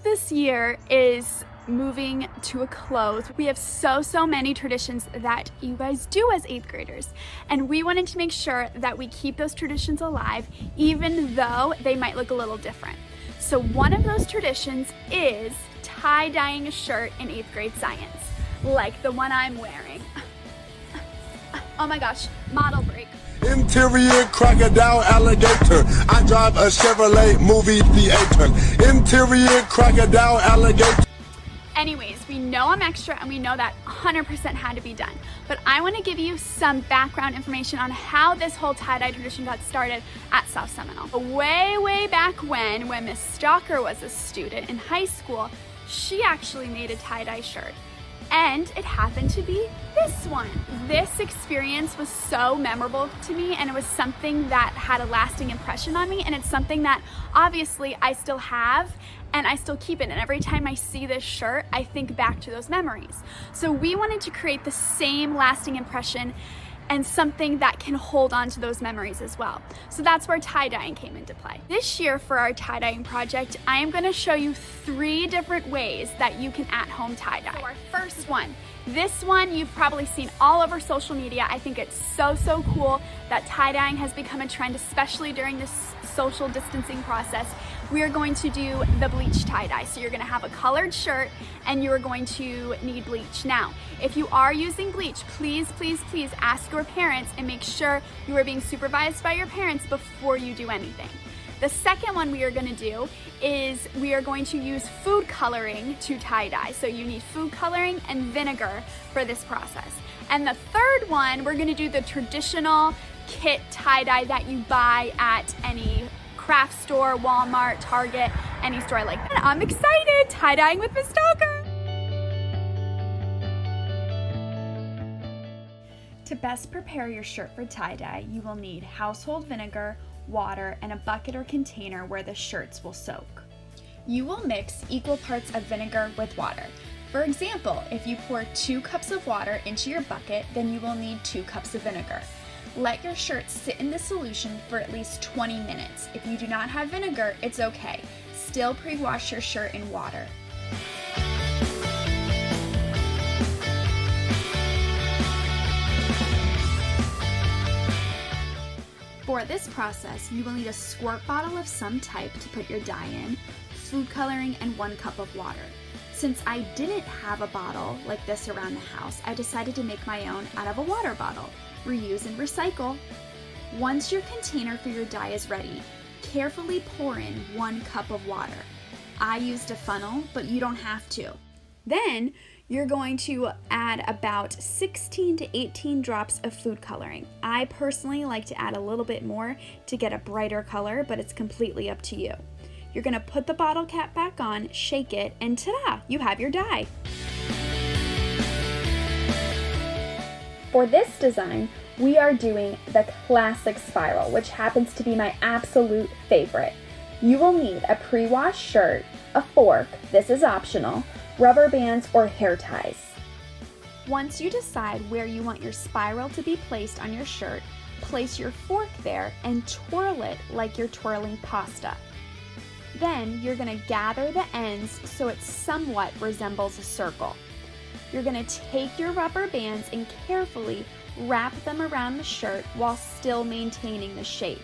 this year is moving to a close. We have so many traditions that you guys do as 8th graders, and we wanted to make sure that we keep those traditions alive even though they might look a little different. So one of those traditions is tie-dyeing a shirt in 8th grade science, like the one I'm wearing. Oh my gosh, model break. Interior crocodile alligator. I drive a Chevrolet movie theater. Interior crocodile alligator. Anyways, we know I'm extra and we know that 100% had to be done. But I want to give you some background information on how this whole tie-dye tradition got started at South Seminole. Way back when Miss Stalker was a student in high school, she actually made a tie-dye shirt. And it happened to be this one. This experience was so memorable to me, and it was something that had a lasting impression on me, and it's something that obviously I still have and I still keep it, and every time I see this shirt I think back to those memories. So we wanted to create the same lasting impression and something that can hold on to those memories as well. So that's where tie-dyeing came into play. This year for our tie-dyeing project, I am gonna show you 3 different ways that you can at-home tie-dye. So our first one, this one you've probably seen all over social media. I think it's so cool that tie-dyeing has become a trend, especially during this social distancing process. We are going to do the bleach tie-dye. So you're gonna have a colored shirt and you're going to need bleach. Now, if you are using bleach, please ask your parents and make sure you are being supervised by your parents before you do anything. The second one we are gonna do is we are going to use food coloring to tie-dye. So you need food coloring and vinegar for this process. And the third one, we're gonna do the traditional kit tie-dye that you buy at any craft store, Walmart, Target, any store like that. I'm excited, tie-dyeing with Miss Stalker. To best prepare your shirt for tie-dye, you will need household vinegar, water, and a bucket or container where the shirts will soak. You will mix equal parts of vinegar with water. For example, if you pour 2 cups of water into your bucket, then you will need 2 cups of vinegar. Let your shirt sit in the solution for at least 20 minutes. If you do not have vinegar, it's okay. Still pre-wash your shirt in water. For this process, you will need a squirt bottle of some type to put your dye in, food coloring, and 1 cup of water. Since I didn't have a bottle like this around the house, I decided to make my own out of a water bottle. Reuse and recycle. Once your container for your dye is ready, carefully pour in 1 cup of water. I used a funnel, but you don't have to. Then you're going to add about 16 to 18 drops of food coloring. I personally like to add a little bit more to get a brighter color, but it's completely up to you. You're gonna put the bottle cap back on, shake it, and ta-da, you have your dye. For this design, we are doing the classic spiral, which happens to be my absolute favorite. You will need a pre-washed shirt, a fork, this is optional, rubber bands or hair ties. Once you decide where you want your spiral to be placed on your shirt, place your fork there and twirl it like you're twirling pasta. Then you're going to gather the ends so it somewhat resembles a circle. You're going to take your rubber bands and carefully wrap them around the shirt while still maintaining the shape.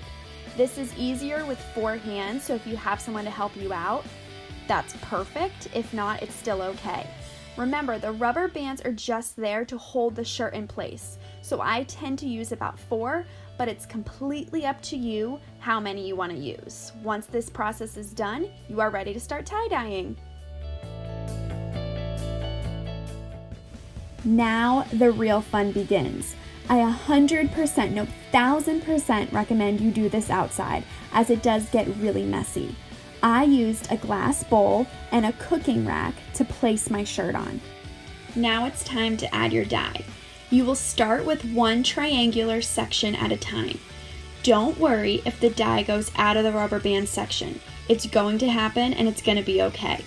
This is easier with 4 hands, so if you have someone to help you out, that's perfect. If not, it's still okay. Remember, the rubber bands are just there to hold the shirt in place. So I tend to use about 4, but it's completely up to you how many you want to use. Once this process is done, you are ready to start tie-dyeing. Now the real fun begins. I 100%, no 1000% recommend you do this outside, as it does get really messy. I used a glass bowl and a cooking rack to place my shirt on. Now it's time to add your dye. You will start with 1 triangular section at a time. Don't worry if the dye goes out of the rubber band section. It's going to happen and it's going to be okay.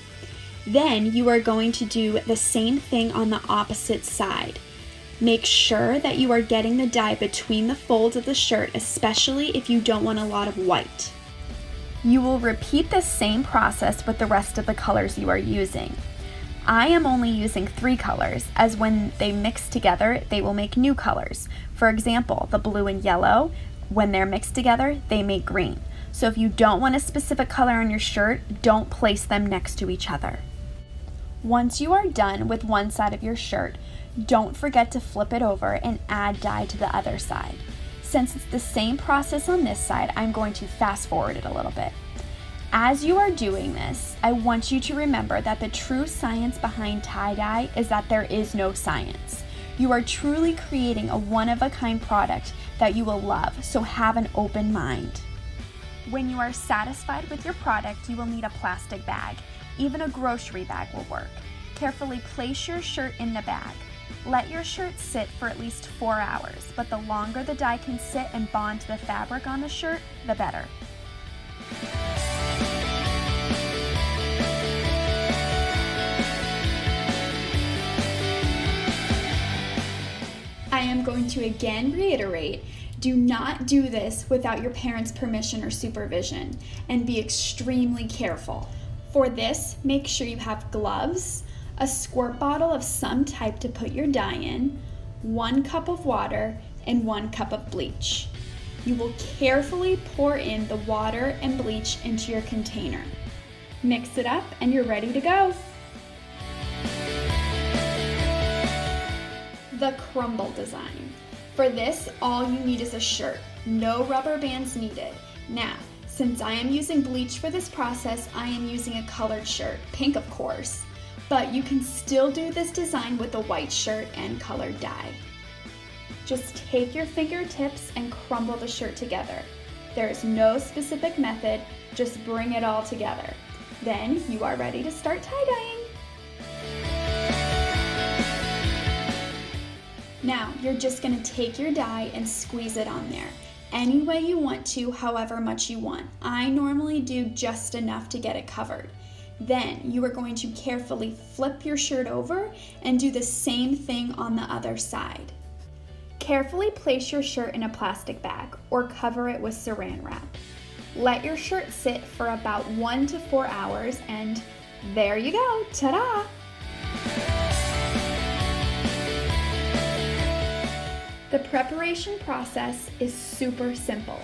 Then you are going to do the same thing on the opposite side. Make sure that you are getting the dye between the folds of the shirt, especially if you don't want a lot of white. You will repeat the same process with the rest of the colors you are using. I am only using 3 colors, as when they mix together, they will make new colors. For example, the blue and yellow, when they're mixed together, they make green. So if you don't want a specific color on your shirt, don't place them next to each other. Once you are done with one side of your shirt, don't forget to flip it over and add dye to the other side. Since it's the same process on this side, I'm going to fast forward it a little bit. As you are doing this, I want you to remember that the true science behind tie-dye is that there is no science. You are truly creating a one-of-a-kind product that you will love, so have an open mind. When you are satisfied with your product, you will need a plastic bag. Even a grocery bag will work. Carefully place your shirt in the bag. Let your shirt sit for at least 4 hours, but the longer the dye can sit and bond to the fabric on the shirt, the better. I am going to again reiterate, do not do this without your parents' permission or supervision, and be extremely careful. For this, make sure you have gloves, a squirt bottle of some type to put your dye in, 1 cup of water, and 1 cup of bleach. You will carefully pour in the water and bleach into your container. Mix it up and you're ready to go. The crumble design. For this, all you need is a shirt. No rubber bands needed. Now, since I am using bleach for this process, I am using a colored shirt, pink of course, but you can still do this design with a white shirt and colored dye. Just take your fingertips and crumble the shirt together. There is no specific method, just bring it all together. Then you are ready to start tie-dyeing. Now, you're just gonna take your dye and squeeze it on there. Any way you want to, however much you want. I normally do just enough to get it covered. Then you are going to carefully flip your shirt over and do the same thing on the other side. Carefully place your shirt in a plastic bag or cover it with saran wrap. Let your shirt sit for about 1 to 4 hours and there you go, ta-da! The preparation process is super simple.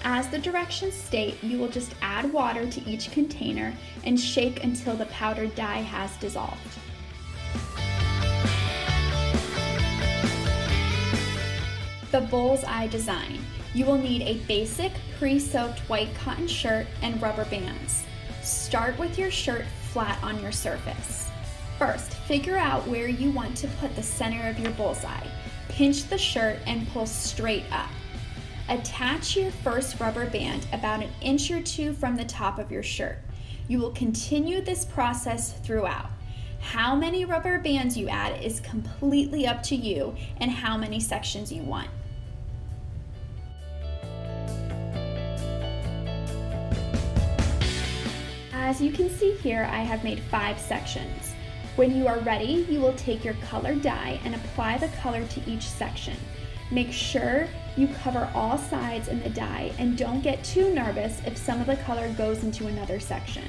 As the directions state, you will just add water to each container and shake until the powdered dye has dissolved. The bullseye design. You will need a basic pre-soaked white cotton shirt and rubber bands. Start with your shirt flat on your surface. First, figure out where you want to put the center of your bullseye. Pinch the shirt and pull straight up. Attach your first rubber band about 1 inch or 2 from the top of your shirt. You will continue this process throughout. How many rubber bands you add is completely up to you and how many sections you want. As you can see here, I have made 5 sections. When you are ready, you will take your colored dye and apply the color to each section. Make sure you cover all sides in the dye and don't get too nervous if some of the color goes into another section.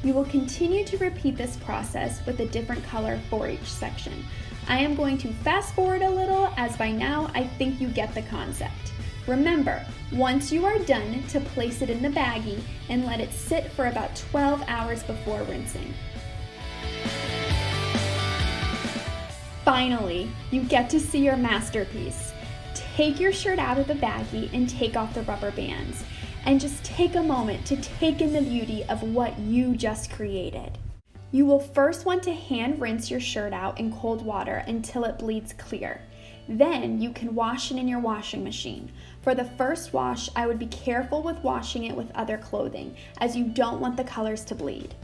You will continue to repeat this process with a different color for each section. I am going to fast forward a little as by now I think you get the concept. Remember, once you are done, to place it in the baggie and let it sit for about 12 hours before rinsing. Finally, you get to see your masterpiece. Take your shirt out of the baggie and take off the rubber bands. And just take a moment to take in the beauty of what you just created. You will first want to hand rinse your shirt out in cold water until it bleeds clear. Then you can wash it in your washing machine. For the first wash, I would be careful with washing it with other clothing, as you don't want the colors to bleed.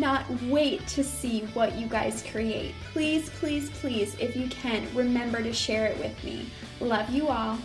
cannot wait to see what you guys create. Please, please, please, if you can, remember to share it with me. Love you all.